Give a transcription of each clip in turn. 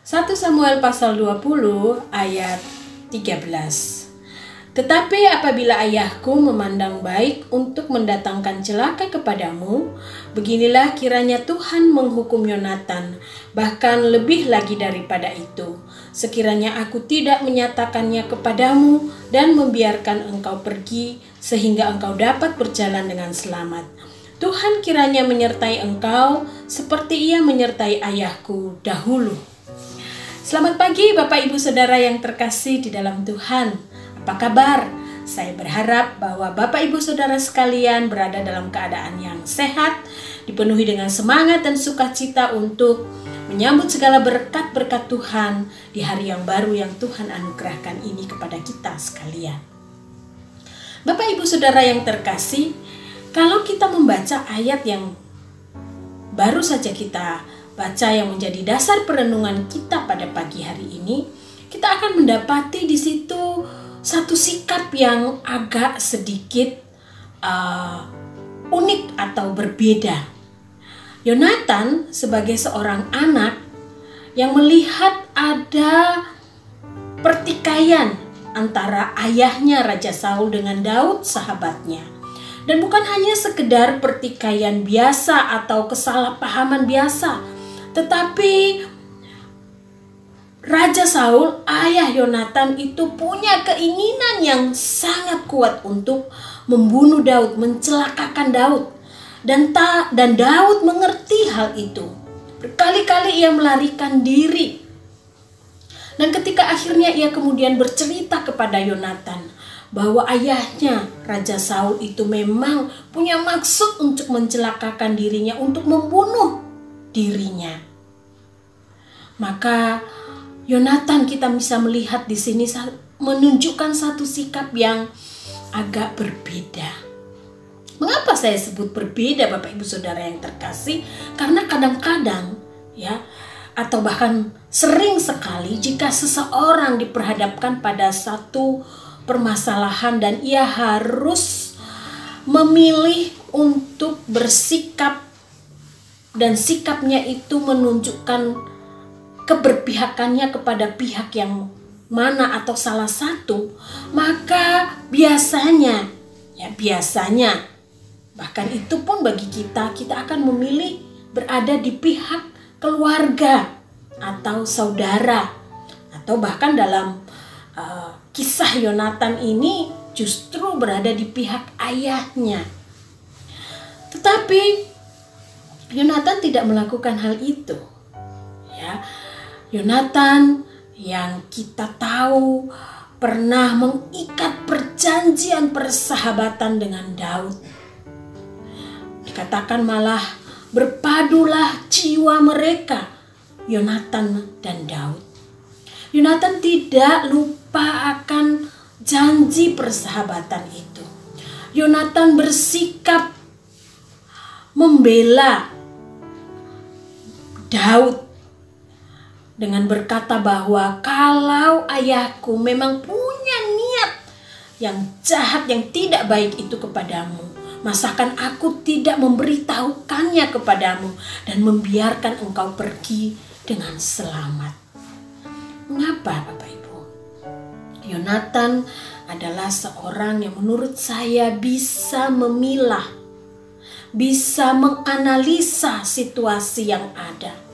1 Samuel pasal 20 ayat 13. Tetapi apabila ayahku memandang baik untuk mendatangkan celaka kepadamu, beginilah kiranya Tuhan menghukum Yonatan, bahkan lebih lagi daripada itu. Sekiranya aku tidak menyatakannya kepadamu dan membiarkan engkau pergi, sehingga engkau dapat berjalan dengan selamat. Tuhan kiranya menyertai engkau seperti Ia menyertai ayahku dahulu. Selamat pagi Bapak Ibu Saudara yang terkasih di dalam Tuhan. Apa kabar? Saya berharap bahwa Bapak Ibu Saudara sekalian berada dalam keadaan yang sehat, dipenuhi dengan semangat dan sukacita untuk menyambut segala berkat-berkat Tuhan di hari yang baru yang Tuhan anugerahkan ini kepada kita sekalian. Bapak Ibu Saudara yang terkasih, kalau kita membaca ayat yang baru saja kita baca yang menjadi dasar perenungan kita pada pagi hari ini, kita akan mendapati di situ satu sikap yang agak sedikit unik atau berbeda. Yonatan sebagai seorang anak yang melihat ada pertikaian antara ayahnya Raja Saul dengan Daud sahabatnya. Dan bukan hanya sekedar pertikaian biasa atau kesalahpahaman biasa, tetapi Raja Saul, ayah Yonatan itu punya keinginan yang sangat kuat untuk membunuh Daud, mencelakakan Daud. Dan Daud mengerti hal itu. Berkali-kali ia melarikan diri. Dan ketika akhirnya ia kemudian bercerita kepada Yonatan bahwa ayahnya Raja Saul itu memang punya maksud untuk mencelakakan dirinya, untuk membunuh dirinya. Maka Yonatan kita bisa melihat di sini menunjukkan satu sikap yang agak berbeda. Mengapa saya sebut berbeda Bapak Ibu Saudara yang terkasih? Karena kadang-kadang atau bahkan sering sekali jika seseorang diperhadapkan pada satu permasalahan dan ia harus memilih untuk bersikap dan sikapnya itu menunjukkan keberpihakannya kepada pihak yang mana atau salah satu, maka biasanya bahkan itu pun bagi kita akan memilih berada di pihak keluarga atau saudara, atau bahkan dalam kisah Yonatan ini justru berada di pihak ayahnya. Tetapi Yonatan tidak melakukan hal itu. Yonatan yang kita tahu pernah mengikat perjanjian persahabatan dengan Daud. Dikatakan malah berpadulah jiwa mereka, Yonatan dan Daud. Yonatan tidak lupa akan janji persahabatan itu. Yonatan bersikap membela Daud dengan berkata bahwa kalau ayahku memang punya niat yang jahat, yang tidak baik itu kepadamu, masakan aku tidak memberitahukannya kepadamu dan membiarkan engkau pergi dengan selamat. Mengapa Bapak Ibu? Yonatan adalah seorang yang menurut saya bisa memilah, bisa menganalisa situasi yang ada.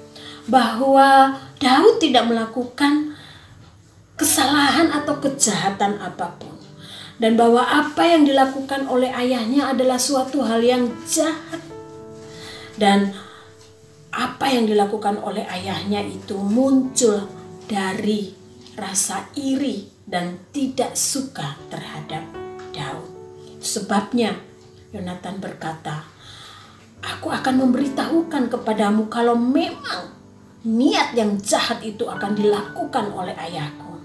Bahwa Daud tidak melakukan kesalahan atau kejahatan apapun. Dan bahwa apa yang dilakukan oleh ayahnya adalah suatu hal yang jahat. Dan apa yang dilakukan oleh ayahnya itu muncul dari rasa iri dan tidak suka terhadap Daud. Sebabnya Yonatan berkata, aku akan memberitahukan kepadamu kalau memang niat yang jahat itu akan dilakukan oleh ayahku.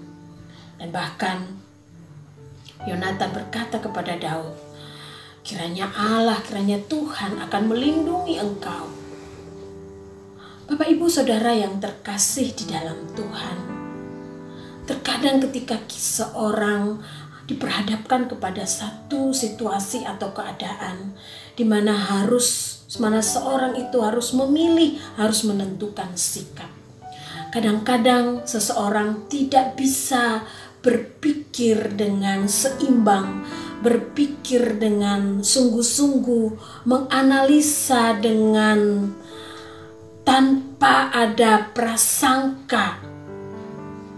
Dan bahkan Yonatan berkata kepada Daud, kiranya Allah, kiranya Tuhan akan melindungi engkau. Bapak Ibu Saudara yang terkasih di dalam Tuhan, terkadang ketika seorang diperhadapkan kepada satu situasi atau keadaan di mana seorang itu harus memilih, harus menentukan sikap. Kadang-kadang seseorang tidak bisa berpikir dengan seimbang, berpikir dengan sungguh-sungguh, menganalisa dengan tanpa ada prasangka,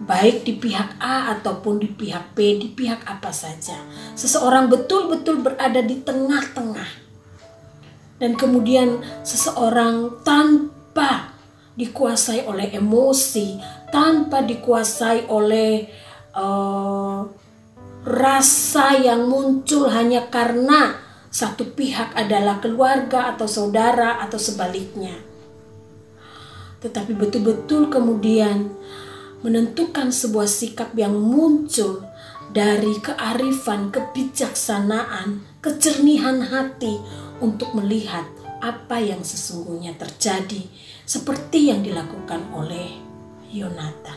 baik di pihak A ataupun di pihak B, di pihak apa saja. Seseorang betul-betul berada di tengah-tengah. Dan kemudian seseorang tanpa dikuasai oleh emosi, tanpa dikuasai oleh rasa yang muncul hanya karena satu pihak adalah keluarga atau saudara atau sebaliknya. Tetapi betul-betul kemudian menentukan sebuah sikap yang muncul dari kearifan, kebijaksanaan, kejernihan hati untuk melihat apa yang sesungguhnya terjadi seperti yang dilakukan oleh Yonatan.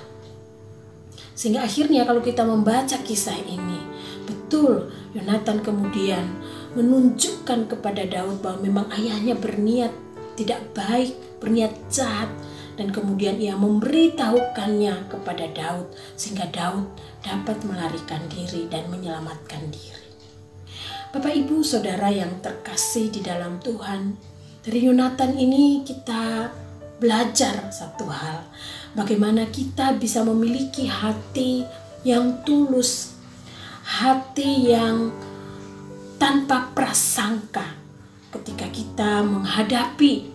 Sehingga akhirnya kalau kita membaca kisah ini, betul Yonatan kemudian menunjukkan kepada Daud bahwa memang ayahnya berniat tidak baik, berniat jahat, dan kemudian ia memberitahukannya kepada Daud sehingga Daud dapat melarikan diri dan menyelamatkan diri. Bapak, Ibu, Saudara yang terkasih di dalam Tuhan, dari Yonatan ini kita belajar satu hal, bagaimana kita bisa memiliki hati yang tulus, hati yang tanpa prasangka ketika kita menghadapi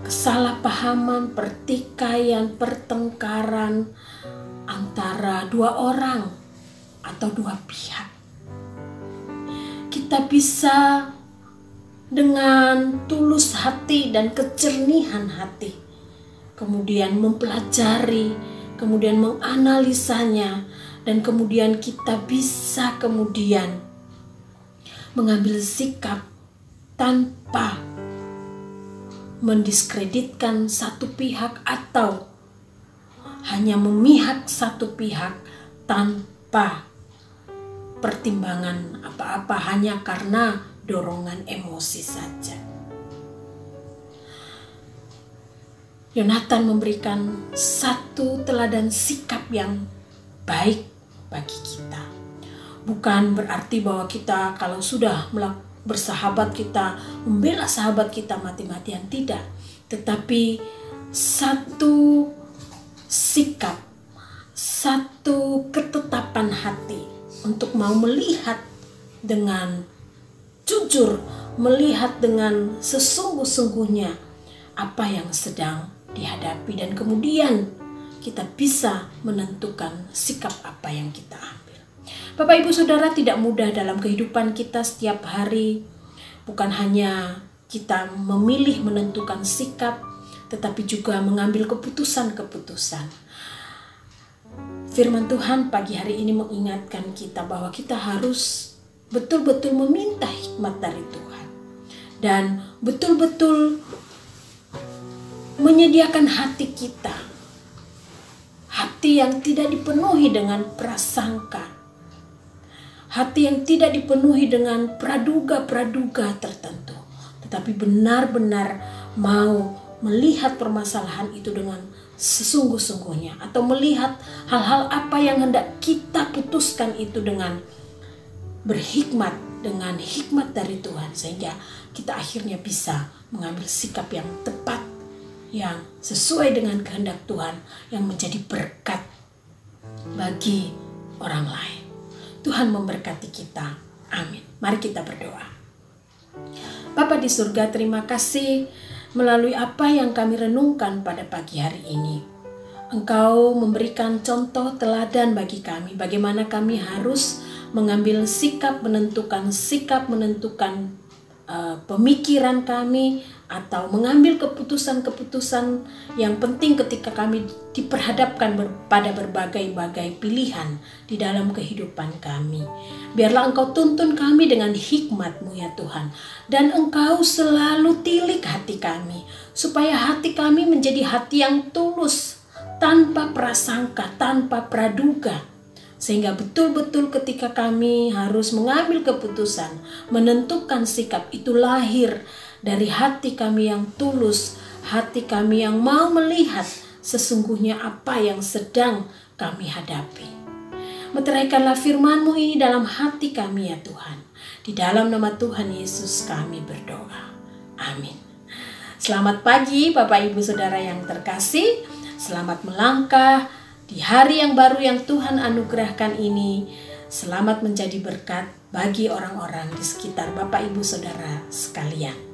kesalahpahaman, pertikaian, pertengkaran antara dua orang atau dua pihak. Kita bisa dengan tulus hati dan kejernihan hati kemudian mempelajari, kemudian menganalisanya, dan kemudian kita bisa kemudian mengambil sikap tanpa mendiskreditkan satu pihak atau hanya memihak satu pihak tanpa pertimbangan apa-apa hanya karena dorongan emosi saja. Yonatan memberikan satu teladan sikap yang baik bagi kita. Bukan berarti bahwa kita kalau sudah bersahabat kita membela sahabat kita mati-matian, tidak. Tetapi satu sikap, satu ketetapan hati untuk mau melihat dengan jujur, melihat dengan sesungguh-sungguhnya apa yang sedang dihadapi, dan kemudian kita bisa menentukan sikap apa yang kita ambil. Bapak, Ibu, Saudara, tidak mudah dalam kehidupan kita setiap hari. Bukan hanya kita memilih menentukan sikap, tetapi juga mengambil keputusan-keputusan. Firman Tuhan pagi hari ini mengingatkan kita bahwa kita harus betul-betul meminta hikmat dari Tuhan. Dan betul-betul menyediakan hati kita. Hati yang tidak dipenuhi dengan prasangka. Hati yang tidak dipenuhi dengan praduga-praduga tertentu, tetapi benar-benar mau melihat permasalahan itu dengan sesungguh-sungguhnya, atau melihat hal-hal apa yang hendak kita putuskan itu dengan berhikmat, dengan hikmat dari Tuhan, sehingga kita akhirnya bisa mengambil sikap yang tepat, yang sesuai dengan kehendak Tuhan, yang menjadi berkat bagi orang lain. Tuhan memberkati kita. Amin. Mari kita berdoa. Bapa di surga, terima kasih melalui apa yang kami renungkan pada pagi hari ini. Engkau memberikan contoh teladan bagi kami, bagaimana kami harus mengambil sikap, menentukan pemikiran kami, atau mengambil keputusan-keputusan yang penting ketika kami diperhadapkan pada berbagai-bagai pilihan di dalam kehidupan kami. Biarlah Engkau tuntun kami dengan hikmat-Mu ya Tuhan, dan Engkau selalu tilik hati kami, supaya hati kami menjadi hati yang tulus, tanpa prasangka, tanpa praduga, sehingga betul-betul ketika kami harus mengambil keputusan, menentukan sikap, itu lahir dari hati kami yang tulus, hati kami yang mau melihat sesungguhnya apa yang sedang kami hadapi. Meteraikanlah firman-Mu ini dalam hati kami ya Tuhan. Di dalam nama Tuhan Yesus kami berdoa. Amin. Selamat pagi Bapak Ibu Saudara yang terkasih. Selamat melangkah di hari yang baru yang Tuhan anugerahkan ini. Selamat menjadi berkat bagi orang-orang di sekitar Bapak Ibu Saudara sekalian.